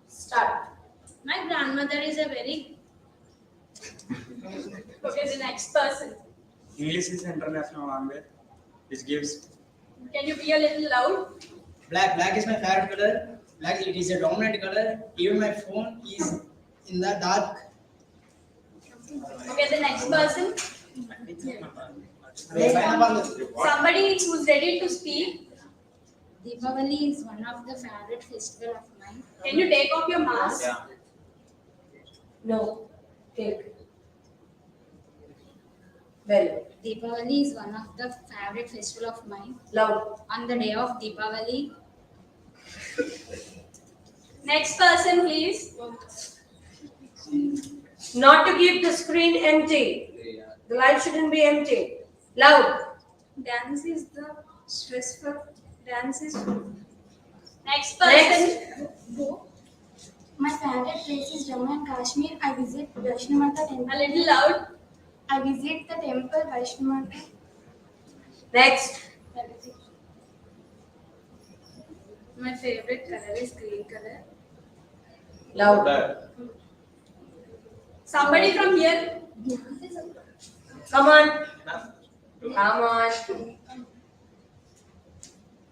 Start. My grandmother is a very. Okay, the next person. English is international language. Which gives. Can you be a little loud? Black. Black is my favorite color. Black, it is a dominant color. Even my phone is in the dark. Okay, the next person. Somebody who's ready to speak. Deepavali is one of the favorite festival of mine. Can you take off your mask? Yeah. No. Take. Well. Deepavali is one of the favorite festival of mine. Loud. On the day of Deepavali, Next person, please. Not to keep the screen empty. The light shouldn't be empty. Loud. Dance is the stressful. Dance is. Next person. My favorite place is Jammu and Kashmir. I visit Vaishno Mata A temple. little loud. I visit the temple Vaishno Mata. Next. my favorite color is green color. Loud. Somebody from here. Come on. Come on.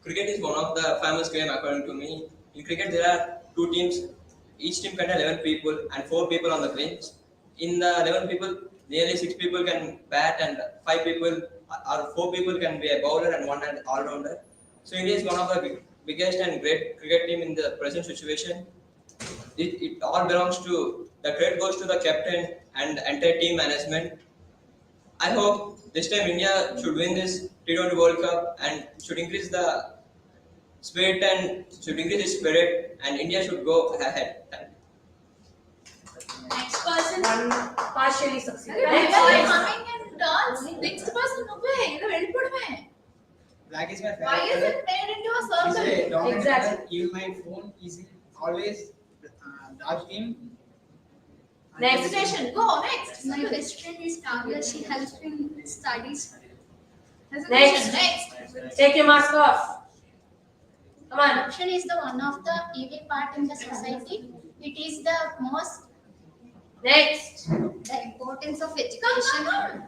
Cricket is one of the famous game according to me. In cricket, there are two teams. Each team contains 11 people and 4 people on the bench. In the 11 people, nearly 6 people can bat and 5 people or 4 people can be a bowler and 1 an all-rounder. So India is one of the biggest and great cricket team in the present situation. It all belongs to, the credit goes to the captain and entire team management. I hope this time India should win this T20 World Cup and should increase the spirit and should increase its spirit and India should go ahead. Thank you. Next person. One partially succeeded. Next. Next. Coming and dance. Next person, Black is my favorite why is color. it made into a It's a circle? dominant Exactly. color. Even my phone is always dark theme. Next. Hesitation. Go next. My best friend is Kavya. She helps me in studies. Hesitation. Next. Next. Take your mask off. Come on. Corruption is the one of the evil part in the society. It is the most Next. The importance of Come, education. come.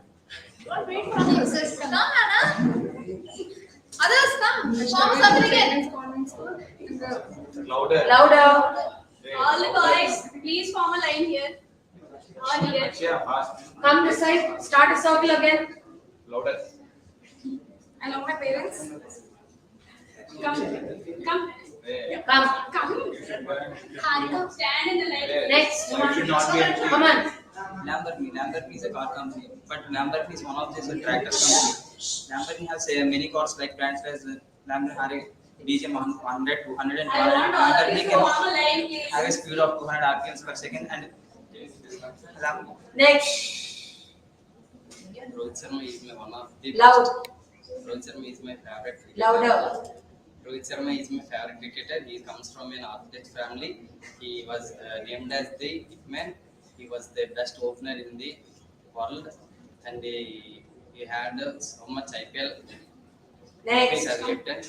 Don't wait for others. Yes, Come, Anna. Others, come. Form a circle again. Louder. Louder. All the boys, please form a line here. All here. Yeah, fast. Come this side. Start a circle again. Louder. Along my parents. Come. Come. Come. Come. Stand in the line. Next. You should not be. Come on. Lamborghini is a car company, but Lamborghini is one of these tractor companies. Lamborghini has many cars like brands as Lamborghini DJ 100, 200 and 200. I want all of Lamborghini you to can form a line, please. have a speed of 200 RPMs per second and Next. Rohit Sharma is my one of the Loud. Rohit Sharma is my favorite cricketer. Louder. Rohit Sharma is my favorite cricketer. He comes from an architect family. He was named as the Hitman. He was the best opener in the world, and he had so much IPL. Next. As captain.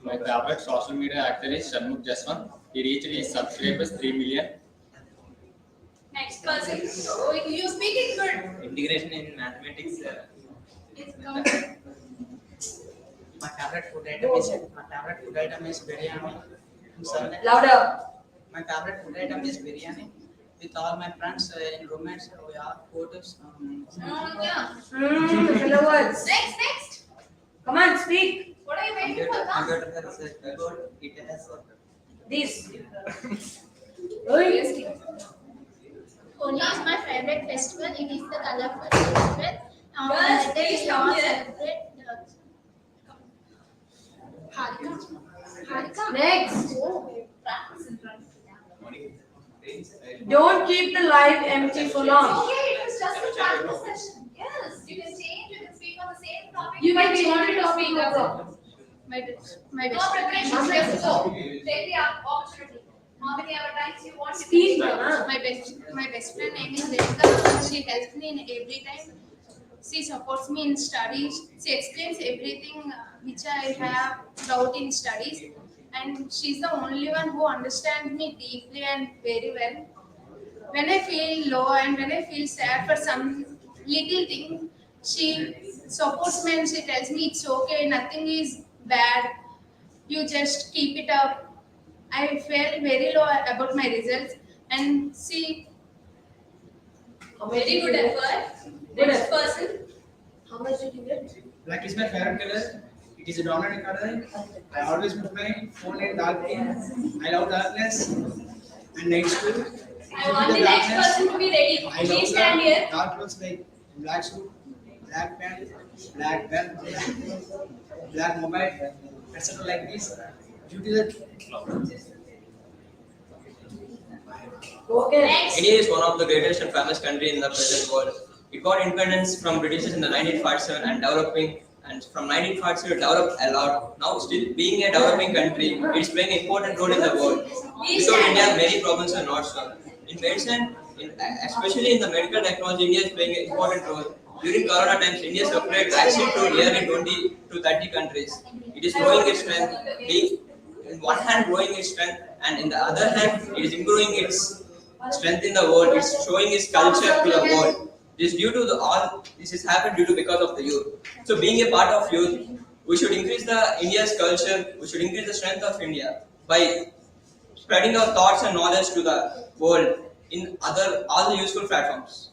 My favorite social media actor is Shanmugh Jaswant. He reached his subscribers 3 million. Next person. Oh, you speak it good. Integration in mathematics. My favorite food item is biryani. I'm sorry. Louder. My favorite food item is biryani. With all my friends in roommates, we have photos. Yeah. Hello words. Next. Come on, speak. What are you waiting for? Come. Computer is a keyboard. It has This. Holi is my favorite festival. It is the colorful festival. Girls, That please is come all here. celebrate Harika. Next. Practice in front. Don't keep the live empty for long. Okay, it was just a practice session. Yes, you can change, you can speak on the same topic. You can change wanted the to topic, speak no also. problem. My best No friend. preparation, just go. Take the opportunity. How many other times you want to Speak. My best friend name is Vedika. She helps me in every time. She supports me in studies. She explains everything which I have doubt in studies, and she's the only one who understands me deeply and very well. When I feel low and when I feel sad for some little thing, she supports me and she tells me it's okay, nothing is bad, you just keep it up. I felt very low about my results and she Very good effort. Good Next effort. person. How much did you get? Black is my favorite color. It is a dominant color. I always put my phone in dark room. I love darkness and night school. I want the next person to be ready. I love Please stand here. dark clothes like black suit, black pant, black belt, black mobile, etc. like this. Due to the Okay. Next. India is one of the greatest and famous country in the present world. It got independence from Britishers in the 1947 and from 1947 developed a lot. Now still being a developing country, it is playing an important role in the world. Without India, many problems are not solved. In medicine, especially in the medical technology, India is playing an important role. During Corona times, India supplied vaccine to nearly 20 to 30 countries. It is growing its strength, being in one hand growing its strength, and in the other hand, it is improving its strength in the world. It's showing its culture to the world. This due to all this has happened due to because of the youth. So being a part of youth, we should increase the India's culture. We should increase the strength of India by spreading our thoughts and knowledge to the world in all the useful platforms.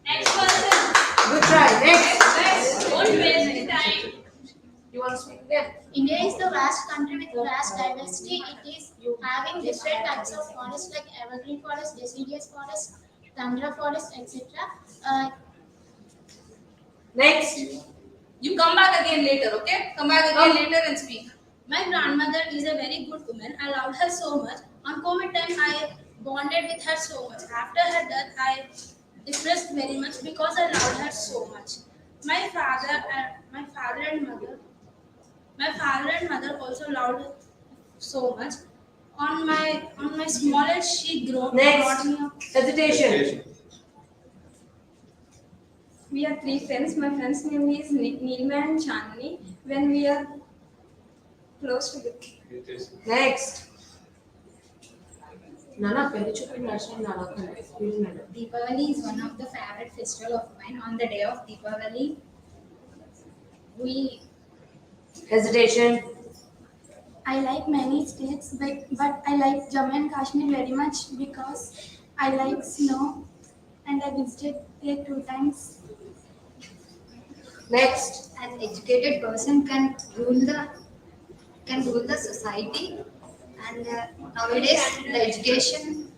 Next person. Good try. Next. Next. Don't waste any time. You want to speak again? India is the vast country with vast diversity. It is having different types of forests like evergreen forest, deciduous forest, tundra forest, etc. Next. You come back again later, okay? Come back again later and speak. My grandmother is a very good woman. I loved her so much. On COVID time, I bonded with her so much. After her death, I depressed very much because I loved her so much. My father and mother also loved her so much. On my smallest, she brought Next. me up. Hesitation. We are three friends. My friend's name is Neelma and Chandni. When we are close together. Next. Nana, pehले चुप nursery नाना को excuse me. Deepavali is one of the favorite festival of mine. On the day of Deepavali, Hesitation. I like many states, but I like Jammu and Kashmir very much because I like snow and I visited there 2 times. Next. An educated person can rule the society, and nowadays the education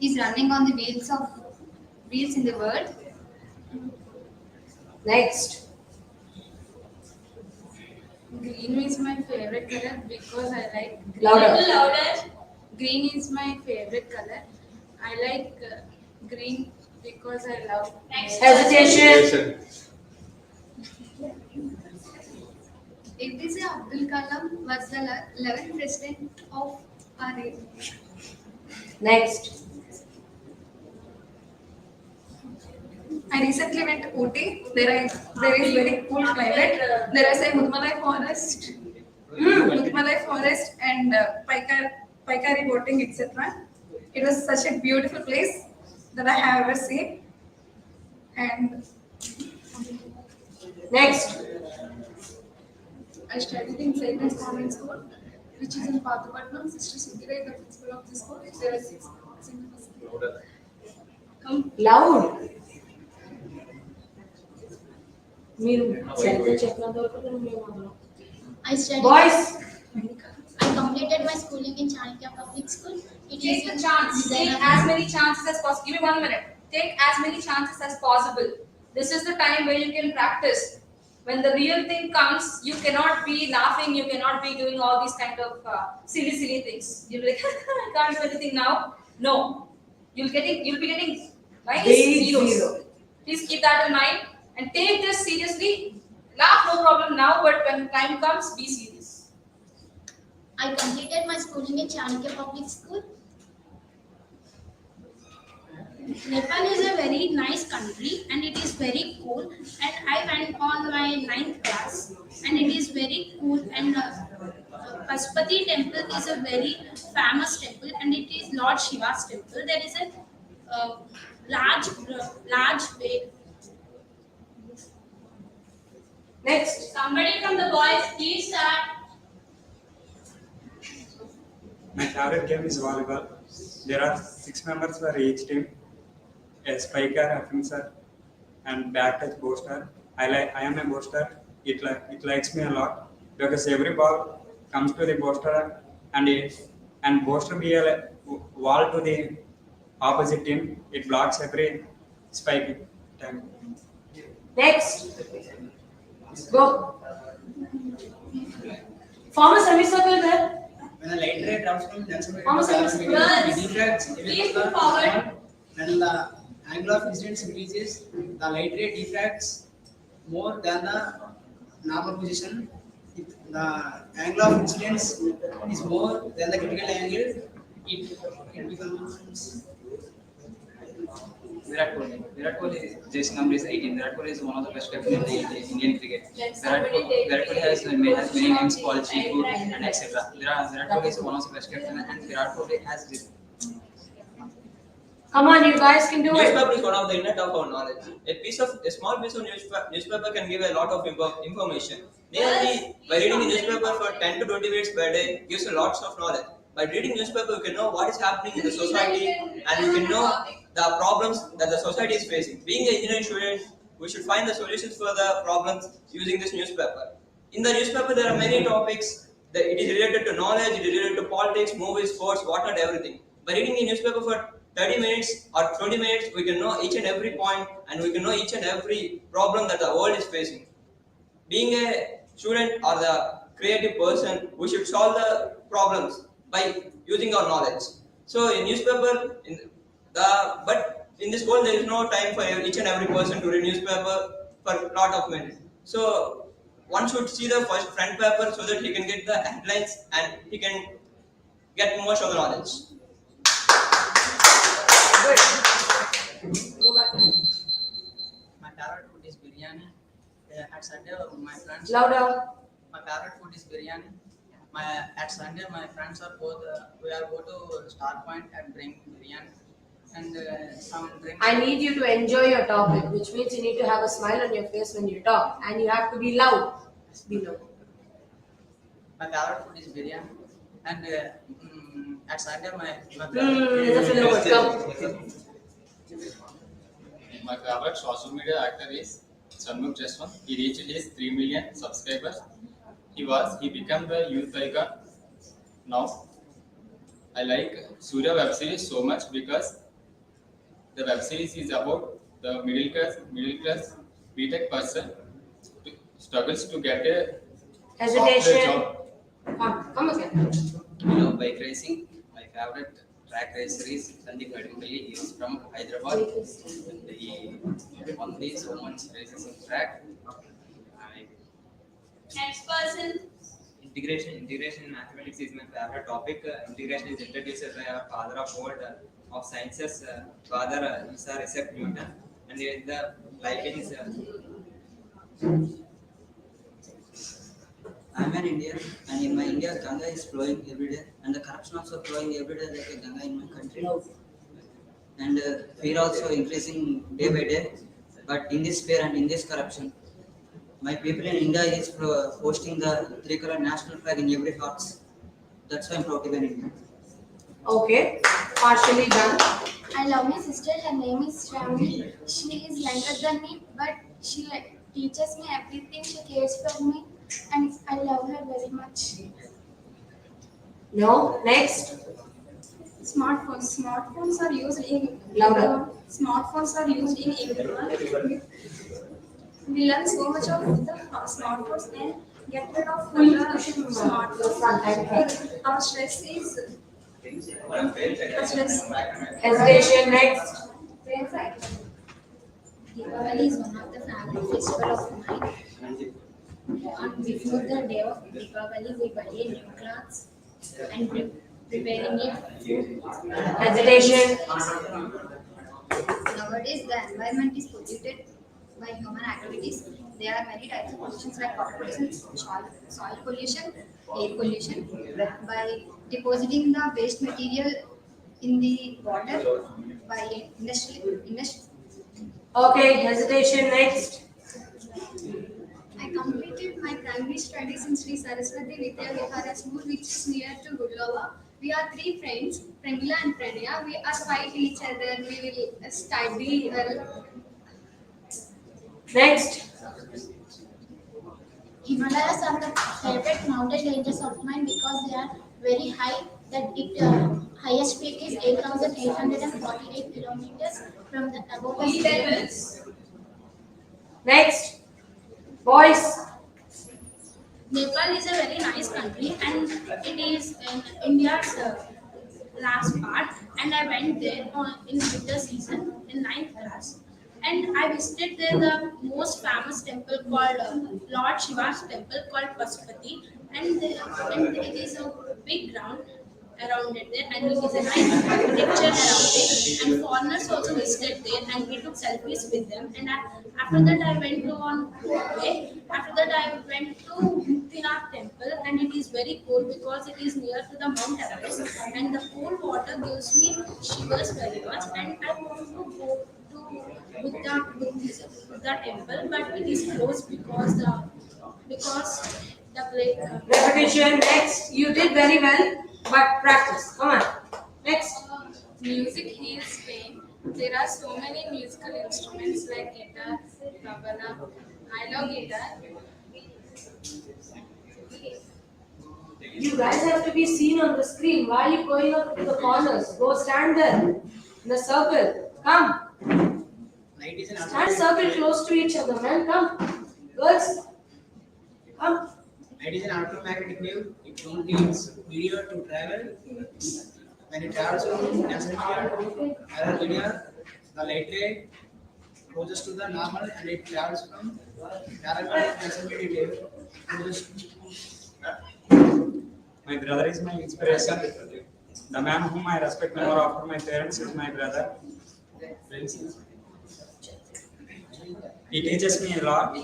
is running on the wheels in the world. Next. Green is my favorite color because I like green. Louder. Little louder. Green is my favorite color. I like green because I love. Next. Hesitation. APJ Abdul Kalam was the 11th president of our area. Next. I recently went to Ooty. There is very cool climate. There is a Mutmalai forest, and Paikari boating, etc. It was such a beautiful place that I have ever seen. And Next. I studied in St. Anne's Convent School, which is in Pathapatnam. Sister Sudhira is the principal of the school. There are 6 principals. Loud. మీరు సరిగ్గా చెప్పినంత వరకు నేను మేము I studied. Boys. I completed my schooling in Chanakya Public School. It Take is the in chance. Take design. as many chances as possible. Give me 1 minute. Take as many chances as possible. This is the time where you can practice. When the real thing comes, you cannot be laughing. You cannot be doing all these kind of silly things. You'll be like, I can't do anything now. No, you'll be getting nice Big zeros. zero. Please keep that in mind and take this seriously. Laugh, no problem now, but when time comes, be serious. I completed my schooling in Chanakya Public School. Nepal is a very nice country and it is very cool. And I went on my ninth class and it is very cool. And Pashupati temple is a very famous temple and it is Lord Shiva's temple. There is a large way. Next. Somebody from the boys, please start. My favorite game is volleyball. There are 6 members for each team. A spiker, a finisher, and back touch booster. I am a booster. It likes me a lot because every ball comes to the booster and booster be a wall to the opposite team. It blocks every spike time. Next. Go. Form a semicircle there. When a light ray travels from junction How much to is the girls? it diffracts away Please from move the forward. when the angle of incidence increases, the light ray diffracts more than the normal position. If the angle of incidence is more than the critical angle, it becomes. Virat Kohli, jersey number is 18. Virat Kohli is one of the best captains in the Indian cricket. Virat Kohli has many names called Chiku and etc. Virat Kohli is one of the best captains and Virat Kohli has this. Come on, you guys can do it. Newspaper is one of the internet of our knowledge. A small piece of newspaper can give a lot of information. Nearly, by reading a newspaper for 10 to 20 minutes per day gives a lots of knowledge. By reading newspaper, you can know what is happening in the society and you can know the problems that the society is facing. Being an engineering student, we should find the solutions for the problems using this newspaper. In the newspaper, there are many topics. It is related to knowledge, it is related to politics, movies, sports, whatnot, everything. By reading a newspaper for 30 minutes or 20 minutes, we can know each and every point and we can know each and every problem that the world is facing. Being a student or the creative person, we should solve the problems by using our knowledge. So in newspaper, but in this world there is no time for each and every person to read newspaper for a lot of minutes. So one should see the first front paper so that he can get the headlines and he can get most of the knowledge. Go back. My favorite food is biryani. At Sunday, my friends. Louder. My favorite food is biryani. At Sunday, my friends are both. We are go to Star Point and bring biryani and some drink. I need you to enjoy your topic, which means you need to have a smile on your face when you talk, and you have to be loud. Be loud. My favorite food is biryani, and at Sunday, my There's a filler word. Come. My favorite social media actor is Shanmugh Jaswant. He reached his 3 million subscribers. He became the youth icon. Now, I like Surya web series so much because the web series is about the middle class BTech person who struggles to get a software Hesitation. job. Come again. Bike racing. My favorite track racer is Sandeep Nadinpalli. He is from Hyderabad and he won so much races in track. Next person. Integration in mathematics is my favorite topic. Integration is introduced by our father of world of sciences, father Sir Isaac Newton, and the likeness is. I am an Indian, and in my India, Ganga is flowing every day, and the corruption also flowing every day like a Ganga in my country. And fear also increasing day by day. But in this fear and in this corruption, my people in India is posting the three-color national flag in every house. That's why I'm proud to be an Indian. Okay, partially done. I love my sister. Her name is Shravani. She is younger than me, but she teaches me everything. She cares for me, and I love her very much. No, next. Smartphones are used in Louder. Smartphones are used in everyone. We learn so much of the smartphones and get rid of the smartphones. Our stress is. Hesitation, next. Diwali is one of the favorite festivals of mine. And before the day of Diwali, we buy new clothes and preparing it. Hesitation. Nowadays, the environment is polluted by human activities. There are many types of pollutions like water pollution, soil pollution, air pollution. By depositing the waste material in the water by industry. Okay, hesitation next. I completed my primary studies in Sri Saraswati Vidya Vihara School, which is near to Gulova. We are three friends, Pramila and Pranaya. We fight each other. We will study well. Next. Himalayas are the favorite mountain ranges of mine because they are very high. That it highest peak is 8,848 kilometers from the above the sea level. Next. Boys. Nepal is a very nice country and it is in India's last part, and I went there in winter season in ninth class, and I visited there the most famous temple called Lord Shiva's temple called Pasupati, and it is a big ground around it there, and it is a nice architecture around it, and foreigners also visited there, and we took selfies with them, and after that I went to on way. After that I went to Muktinath temple, and it is very cold because it is near to the Mount Everest, and the cold water gives me shivers very much, and I want to go to Buddha temple, but it is closed because the place. Repetition next. You did very well, but practice. Come on. Next. Music heals pain. There are so many musical instruments like guitar, tabla. I love guitar. You guys have to be seen on the screen. Why are you going up to the corners? Go stand there in a circle. Come. Light is an Stand circle close to each other, man. Come. Girls. Come. Light is an electromagnetic wave. It don't needs video to travel. When it travels from transmitter to other media, the light ray closes to the normal and it travels from parallel transmitted wave. My brother is my inspiration. The man whom I respect more after my parents is my brother. He teaches me a lot.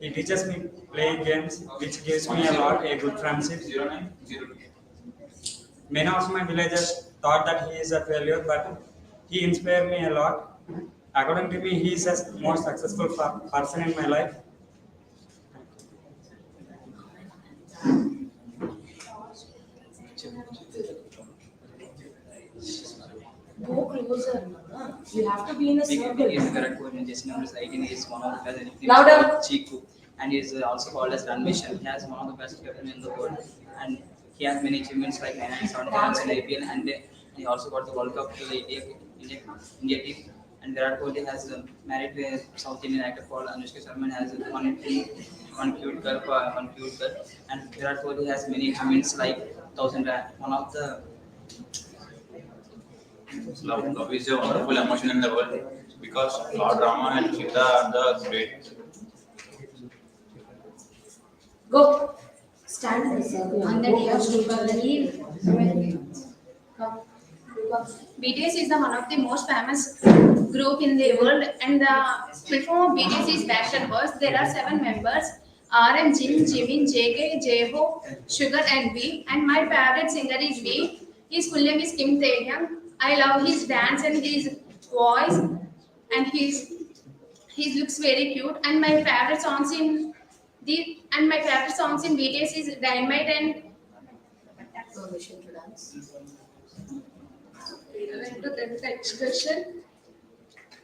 He teaches me playing games, which gives me a lot, a good friendship. Many of my villagers thought that he is a failure, but he inspired me a lot. According to me, he is the most successful person in my life. Go closer. You have to be in a circle. He is the correct word in this number 18 is one of the best Louder. Chiku, and he is also called as Run Mission. He has one of the best captain in the world, and he has many achievements like 907 runs in IPL, and he also got the World Cup to the India team. And Virat Kohli has married a South Indian actor called Anushka Sharma, and has one cute girl, and Virat Kohli has many achievements like 1000 one of the Love is a wonderful emotion in the world because Lord Rama and Sita are the great. Go. Stand in the circle. On the day of Diwali, Come. BTS is the one of the most famous group in the world, and the full form of BTS is Backstreet Boys. There are 7 members: RM, Jin, Jimin, JK, Jeho, Sugar, and V. And my favorite singer is V. His full name is Kim Taehyung. I love his dance and his voice, and he looks very cute. And my favorite songs in BTS is Dynamite and Permission to dance. went to the next question.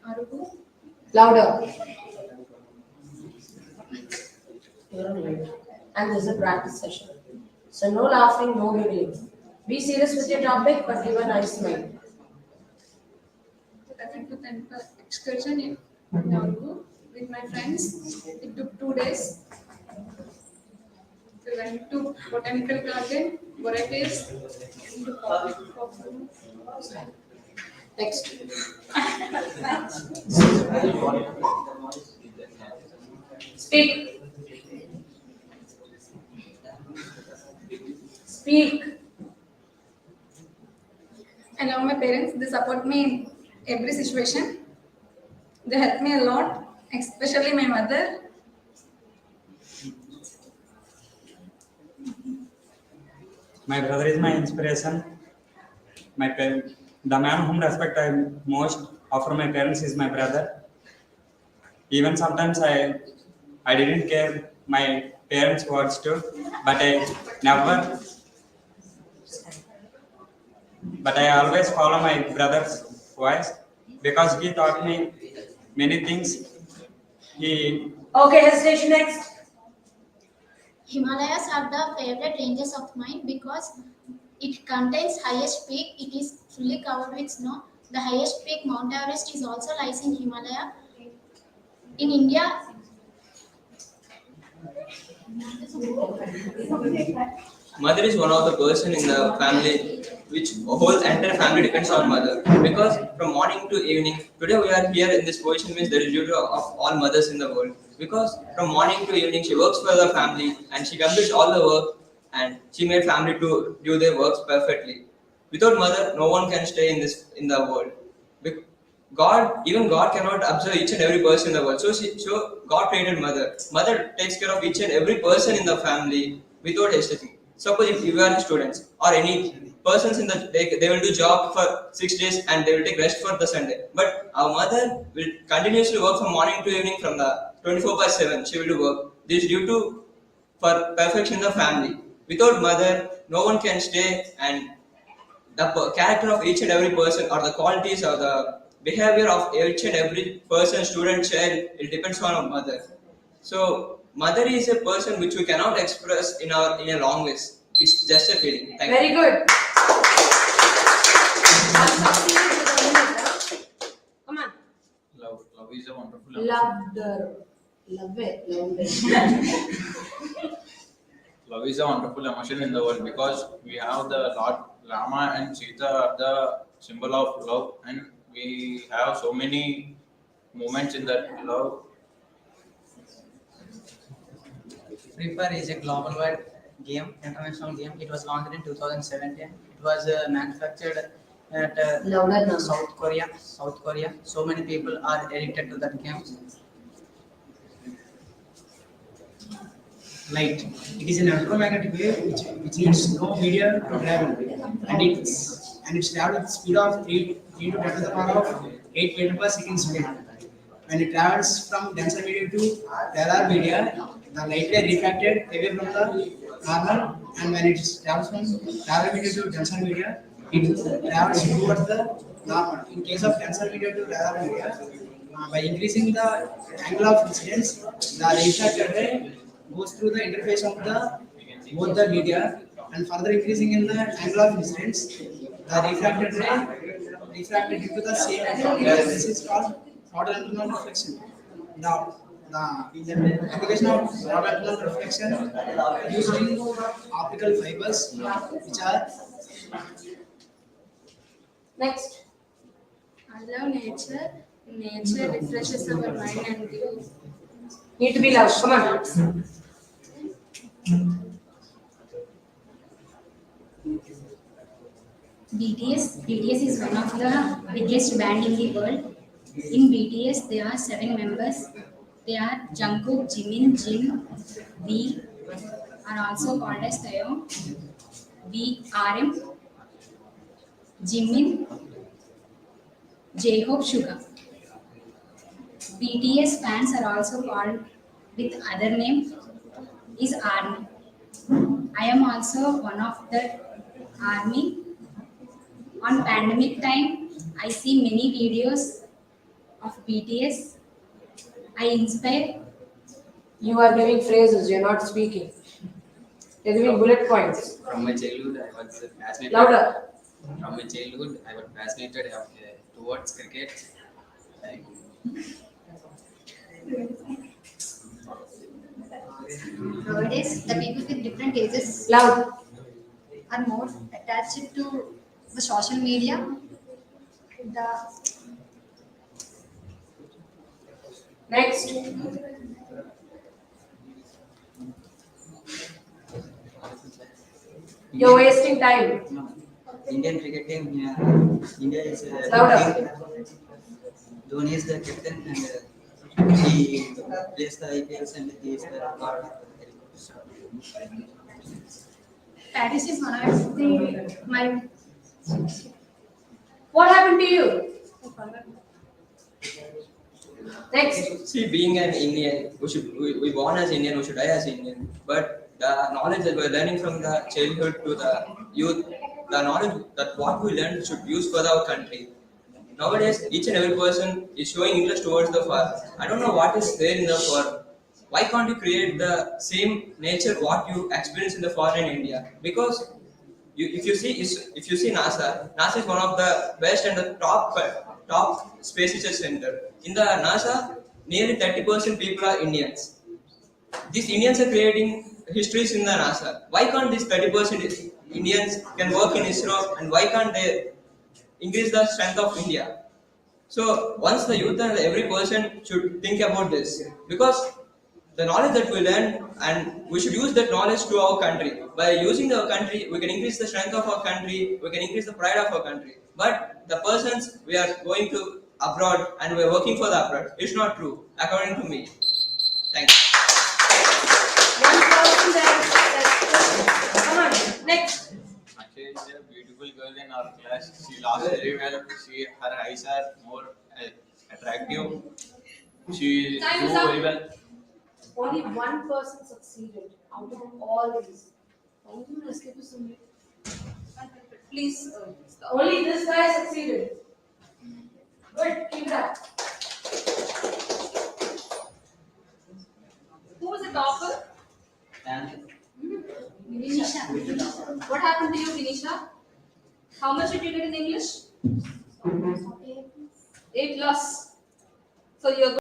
Arubu. Louder. You're on mute. And this is a practice session. So no laughing, no giggling. Be serious with your topic, but give a nice smile. I went to the excursion in Arubu with my friends. It took 2 days. We went to botanical garden, varieties, Next. Speak. Speak. I love my parents. They support me every situation. They help me a lot, especially my mother. My brother is my inspiration. The man whom respect I most after my parents is my brother. Even sometimes I didn't care my parents' words too, but never, but I always follow my brother's voice because he taught me many things. He Okay, hesitation next. Himalayas are the favorite ranges of mine because it contains highest peak. It is fully covered with snow. The highest peak, Mount Everest, is also lies in Himalaya. In India, Mother is one of the person in the family which whole entire family depends on mother because from morning to evening today we are here in this position means there is due to of all mothers in the world because from morning to evening she works for the family and she completes all the work and she made family to do their works perfectly. Without mother no one can stay in the world. Even God cannot observe each and every person in the world. So God created mother. Mother takes care of each and every person in the family without hesitating. Suppose if you are students or any persons in the they will do job for 6 days and they will take rest for the Sunday. But our mother will continuously work from morning to evening from the 24/7. She will do work. This is due to for perfection in the family. Without mother, no one can stay and the character of each and every person or the qualities or the behavior of each and every person, student, child, it depends on our mother. So mother is a person which we cannot express in a long ways. It's just a feeling. Thank Very you. good. Come on. Love is a wonderful Love it. Love is a wonderful emotion in the world because we have the Lord Rama and Sita are the symbol of love, and we have so many moments in that love. Free Fire is a global wide game, international game. It was launched in 2017. It was manufactured at South Korea. South Korea. So many people are addicted to that game. Light. It is an electromagnetic wave which needs no media to travel, and it's traveled at the speed of 3 to 10 to the power of 8 meter per second speed. When it travels from denser media to rarer media, the light is refracted away from the normal, and when it travels from rarer media to denser media, it travels towards the normal. In case of denser media to rarer media, by increasing the angle of incidence, the refracted ray goes through the interface of the both the media, and further increasing in the angle of incidence, the refracted ray refracted into the same angle. This is called total internal reflection. The application of total internal reflection using optical fibers, which are Next. I love nature. Nature refreshes our mind and gives. Need to be loud. Come on. BTS is one of the biggest band in the world. In BTS, there are 7 members. They are Jungkook, Jimin, Jin, V are also called as Taeyong, V, RM, Jimin, J-Hope, Suga. BTS fans are also called with other name is ARMY. I am also one of the ARMY. On pandemic time, I see many videos of BTS. I inspire. You are giving phrases, you're not speaking. You're giving bullet points. From my childhood, I was fascinated. Louder. From my childhood, I was fascinated towards cricket. Like, Nowadays, the people with different ages Loud. are more attached to the social media. The Next. You're wasting time. Indian cricket team, India is Louder. Dhoni is the captain and he plays the IPLs and he is the god of the helicopter. Practice is one of my. What happened to you? Next. See, being an Indian, we born as Indian, we should die as Indian. But the knowledge that we're learning from the childhood to the youth, the knowledge that what we learn should use for our country. Nowadays, each and every person is showing interest towards the farm. I don't know what is there in the farm. Why can't you create the same nature what you experience in the farm in India? Because if you see NASA is one of the best and the top space research center. In the NASA, nearly 30% people are Indians. These Indians are creating histories in the NASA. Why can't these 30% Indians can work in ISRO and why can't they increase the strength of India? So once the youth and every person should think about this because the knowledge that we learn and we should use that knowledge to our country. By using our country, we can increase the strength of our country, we can increase the pride of our country. But the persons we are going to abroad and we are working for the abroad, it's not true, according to me. Thank you. One person there. Come on, next. She is a beautiful girl in our class. She laughs very well. Her eyes are more attractive. She do very well. Only one person succeeded out of all these. Please. Only this guy succeeded. Good, keep it up. Who was the topper? Vinisha. What happened to you, Vinisha? How much did you get in English? 8 plus. So you're